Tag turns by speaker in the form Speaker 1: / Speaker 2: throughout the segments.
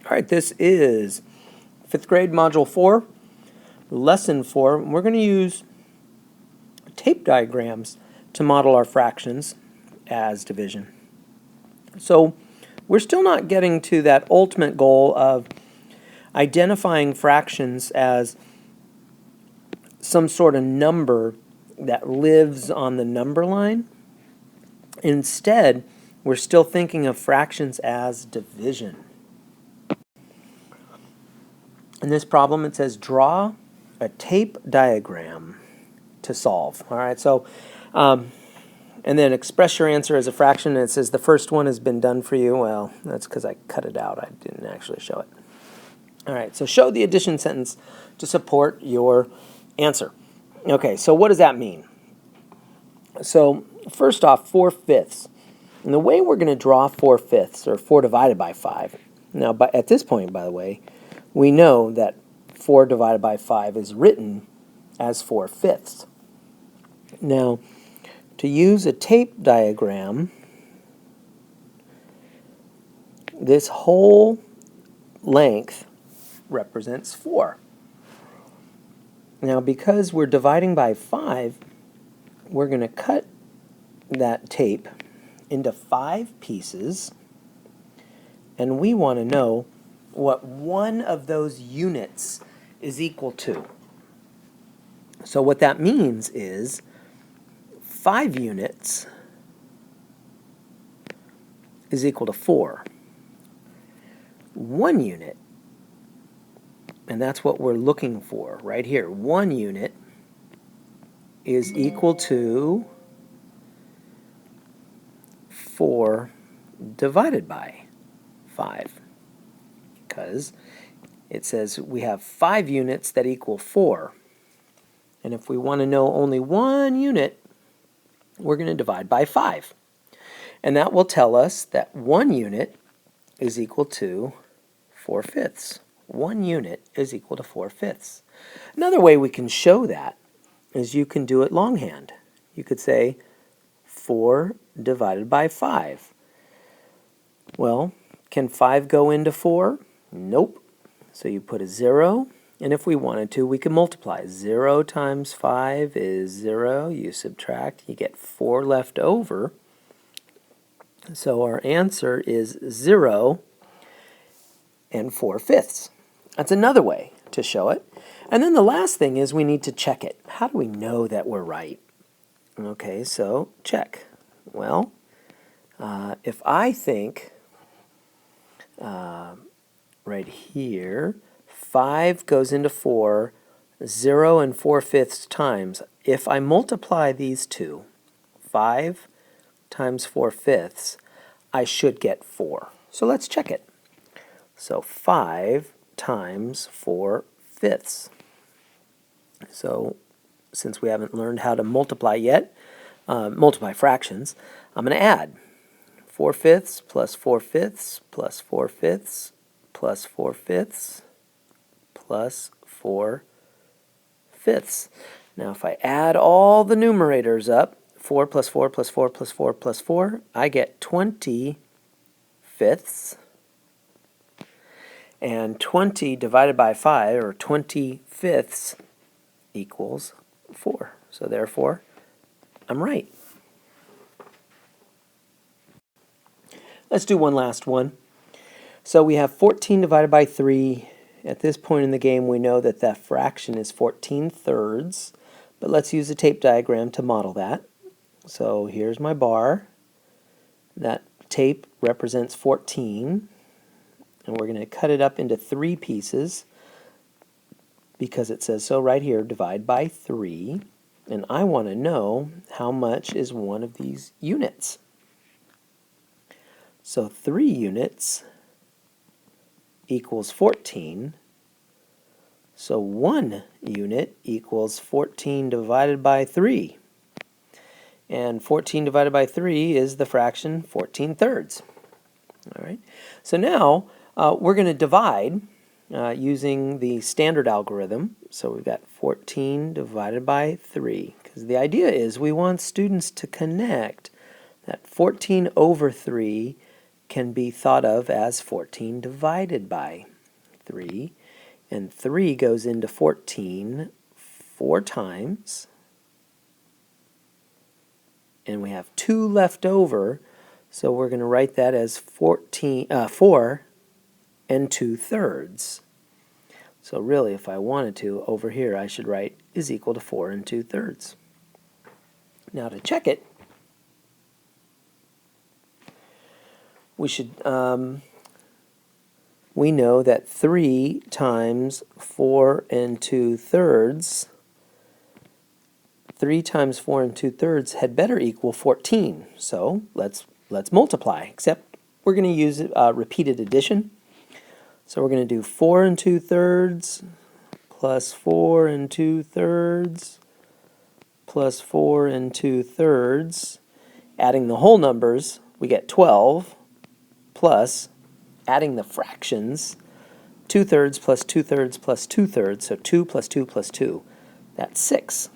Speaker 1: All right, this is 5th grade Module 4, Lesson 4. We're going to use tape diagrams to model our fractions as division. So we're still not getting to that ultimate goal of identifying fractions as some sort of number that lives on the number line. Instead, we're still thinking of fractions as division. In this problem, it says draw a tape diagram to solve. All right, so and then express your answer as a fraction. And it says the first one has been done for you. Well, that's because I cut it out. I didn't actually show it. All right, so show the addition sentence to support your answer. Okay, so what does that mean? So first off, 4/5. And the way we're going to draw 4/5, or 4 divided by 5. Now, at this point, by the way, we know that 4 divided by 5 is written as 4/5. Now, to use a tape diagram, this whole length represents 4. Now, because we're dividing by 5, we're going to cut that tape into 5 pieces, and we want to know what one of those units is equal to. So what that means is 5 units is equal to 4. 1 unit, and that's what we're looking for right here. 1 unit is equal to 4 divided by 5. Because it says we have 5 units that equal 4. And if we want to know only 1 unit, we're going to divide by 5. And that will tell us that 1 unit is equal to 4/5. 1 unit is equal to 4/5. Another way we can show that is you can do it longhand. You could say 4 divided by 5. Well, can 5 go into 4? Nope. So you put a 0, and if we wanted to, we can multiply. 0 times 5 is 0. You subtract, you get 4 left over. So our answer is 0 and 4/5. That's another way to show it. And then the last thing is we need to check it. How do we know that we're right? Okay, so check. Well, if I think right here, 5 goes into 4, 0 and 4/5 times. If I multiply these two, 5 times 4/5, I should get 4. So let's check it. So 5 times 4/5. So since we haven't learned how to multiply yet, multiply fractions, I'm going to add 4/5 plus 4/5 plus 4/5 plus 4/5 plus 4/5. Now if I add all the numerators up, 4 plus 4 plus 4 plus 4 plus 4, I get 20/5. And 20 divided by 5, or 20/5, equals 4. So therefore, I'm right. Let's do one last one. So we have 14 divided by 3. At this point in the game, we know that that fraction is 14/3. But let's use a tape diagram to model that. So here's my bar. That tape represents 14. And we're going to cut it up into 3 pieces because it says so right here, divide by 3. And I want to know how much is one of these units. So 3 units equals 14. So 1 unit equals 14 divided by 3. And 14 divided by 3 is the fraction 14/3. All right. So now we're going to divide using the standard algorithm. So we've got 14 divided by 3. Because the idea is we want students to connect that 14/3 can be thought of as 14 divided by 3. And 3 goes into 14 4 times. And we have 2 left over, so we're going to write that as 4 and 2/3. So really, if I wanted to, over here I should write is equal to 4 and 2/3. Now to check it, we should we know that 3 times 4 and 2/3, 3 times 4 and 2/3 had better equal 14. So let's multiply, except we're going to use repeated addition. So we're going to do 4 and 2/3 plus 4 and 2/3 plus 4 and 2/3. Adding the whole numbers, we get 12, plus adding the fractions, 2/3 plus 2/3 plus 2/3, so 2 plus 2 plus 2. That's 6.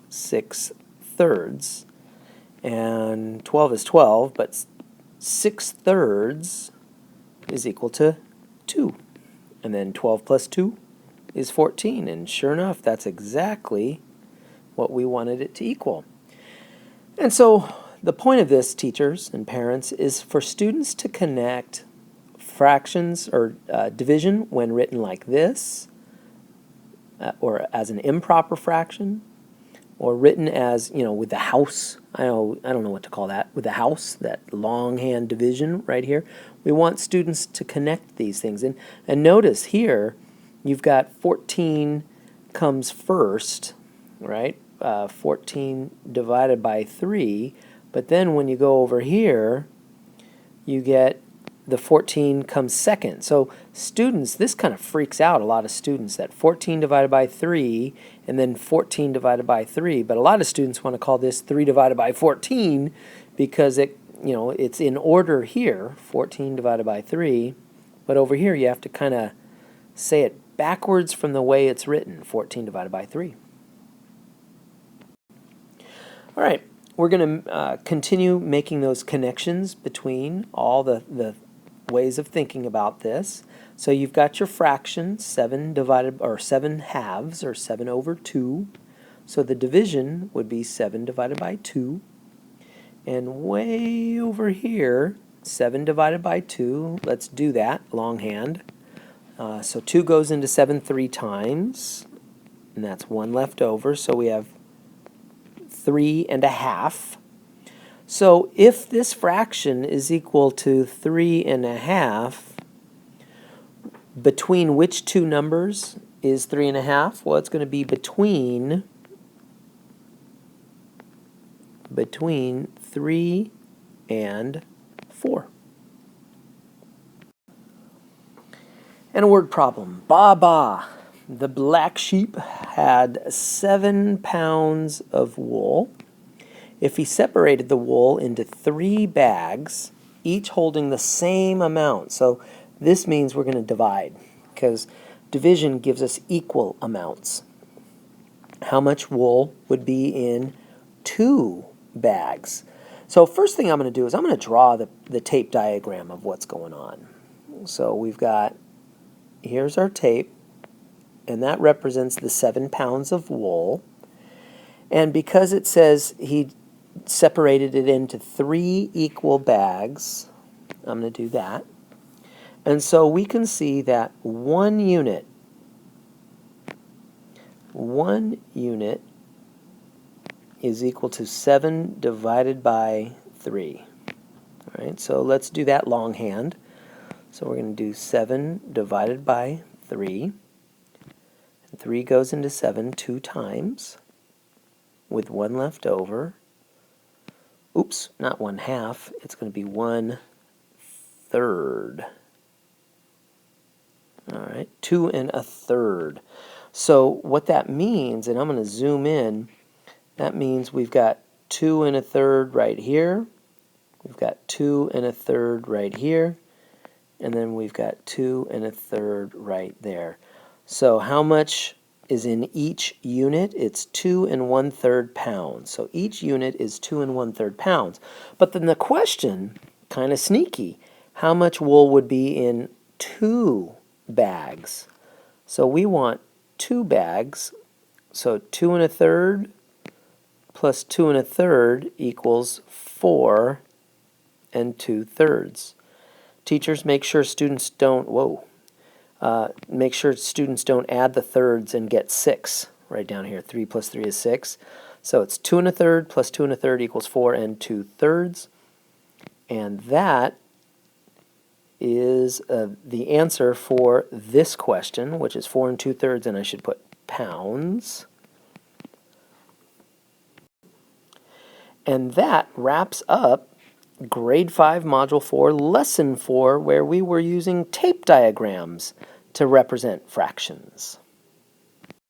Speaker 1: 6/3. And 12 is 12, but 6/3 is equal to 2. And then 12 plus 2 is 14. And sure enough, that's exactly what we wanted it to equal. And so the point of this, teachers and parents, is for students to connect fractions or division when written like this, or as an improper fraction, or written as, with the house. I don't know what to call that. With the house, that longhand division right here. We want students to connect these things. And notice here, you've got 14 comes first, right? 14 divided by 3. But then when you go over here, you get the 14 comes second. So students, this kind of freaks out a lot of students, that 14 divided by 3 and then 14 divided by 3. But a lot of students want to call this 3 divided by 14 because it's in order here, 14 divided by 3. But over here you have to kind of say it backwards from the way it's written, 14 divided by 3. All right, we're going to continue making those connections between all the ways of thinking about this. So you've got your fraction, 7 halves, or 7 over 2. So the division would be 7 divided by 2. And way over here, 7 divided by 2, let's do that, longhand. So 2 goes into 7 3 times, and that's 1 left over, so we have 3 1/2. So if this fraction is equal to 3 1/2, between which two numbers is 3 1/2? Well, it's going to be between 3 and 4. And a word problem. Ba. The black sheep had 7 pounds of wool. If he separated the wool into 3 bags, each holding the same amount, so this means we're going to divide, because division gives us equal amounts. How much wool would be in 2 bags? So first thing I'm going to do is I'm going to draw the tape diagram of what's going on. So we've got, here's our tape, and that represents the 7 pounds of wool. And because it says he separated it into 3 equal bags, I'm going to do that. And so we can see that 1 unit is equal to 7 divided by 3. All right, so let's do that longhand. So we're going to do 7 divided by 3. And 3 goes into 7 2 times, with 1 left over. Oops, not 1/2. It's going to be 1/3. All right, 2 1/3. So what that means, and I'm going to zoom in, that means we've got 2 1/3 right here. We've got 2 1/3 right here. And then we've got 2 1/3 right there. So how much is in each unit? It's 2 1/3 pounds. So each unit is 2 1/3 pounds. But then the question kind of sneaky. How much wool would be in 2 bags? So we want 2 bags. So 2 1/3 plus 2 1/3 equals 4 2/3. Teachers, make sure students don't, make sure students don't add the thirds and get 6 right down here. 3 plus 3 is 6. So it's 2 1/3 plus 2 1/3 equals 4 2/3. And that is the answer for this question, which is 4 2/3, and I should put pounds. And that wraps up Grade 5, Module 4, Lesson 4, where we were using tape diagrams to represent fractions.